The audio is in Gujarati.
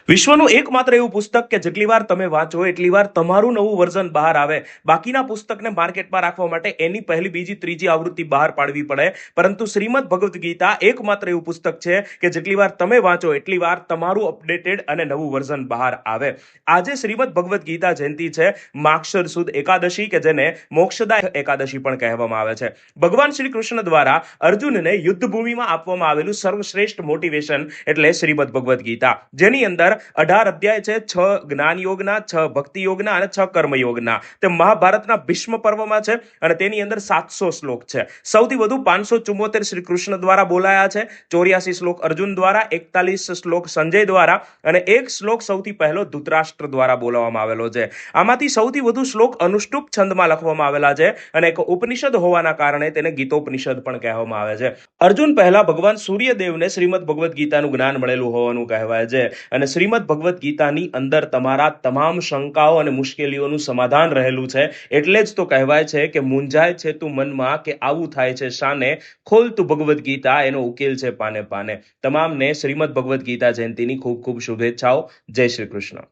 વિશ્વનું એકમાત્ર એવું પુસ્તક કે જેટલી વાર તમે વાંચો એટલી વાર તમારું નવું વર્ઝન બહાર આવે. બાકીના પુસ્તકને માર્કેટમાં રાખવા માટે એની પહેલી, બીજી, ત્રીજી આવૃત્તિ બહાર પાડવી પડે. પરંતુ શ્રીમદ ભગવદ્ ગીતા એકમાત્ર એવું પુસ્તક છે કે જેટલી વાર તમે વાંચો એટલી વાર તમારું અપડેટેડ અને નવું વર્ઝન બહાર આવે. આજે શ્રીમદ ભગવદ્ ગીતા જયંતિ છે, માગશર સુદ એકાદશી, કે જેને મોક્ષદા એકાદશી પણ કહેવામાં આવે છે. ભગવાન શ્રી કૃષ્ણ દ્વારા અર્જુનને યુદ્ધ ભૂમિમાં આપવામાં આવેલું સર્વશ્રેષ્ઠ મોટિવેશન એટલે શ્રીમદ ભગવદ્ ગીતા, જેની અંદર 18 અધ્યાય છે, 6 જ્ઞાન યોગના, 6 ભક્તિ યોગના અને 6 કર્મ યોગના. તે મહાભારતના ભીષ્મ પર્વમાં છે અને તેની અંદર 700 શ્લોક છે. સૌથી વધુ 574 શ્રી કૃષ્ણ દ્વારા બોલાયા છે, 84 શ્લોક અર્જુન દ્વારા, 41 શ્લોક સંજય દ્વારા અને 1 શ્લોક સૌથી પહેલો ધૃતરાષ્ટ્ર દ્વારા બોલાવવામાં આવેલો છે. આમાંથી સૌથી વધુ શ્લોક અનુષ્ટુપ છંદમાં લખવામાં આવેલા છે અને એક ઉપનિષદ હોવાના કારણે તેને ગીતોપનિષદ પણ કહેવામાં આવે છે. અર્જુન પહેલા ભગવાન સૂર્યદેવને શ્રીમદ ભગવદ્ ગીતાનું જ્ઞાન મળેલું હોવાનું કહેવાય છે અને શ્રીમદ ભગવદ્ ગીતાની અંદર તમારા તમામ શંકાઓ અને મુશ્કેલીઓનું સમાધાન રહેલું છે. એટલે જ તો કહેવાય છે કે મૂંઝાય છે તું મનમાં કે આવું થાય છે શાને, ખોલ તું ભગવદ્ ગીતા, એનો ઉકેલ છે પાને પાને. તમામને શ્રીમદ ભગવદ્ ગીતા જયંતિની ખૂબ ખૂબ શુભેચ્છાઓ. જય શ્રી કૃષ્ણ.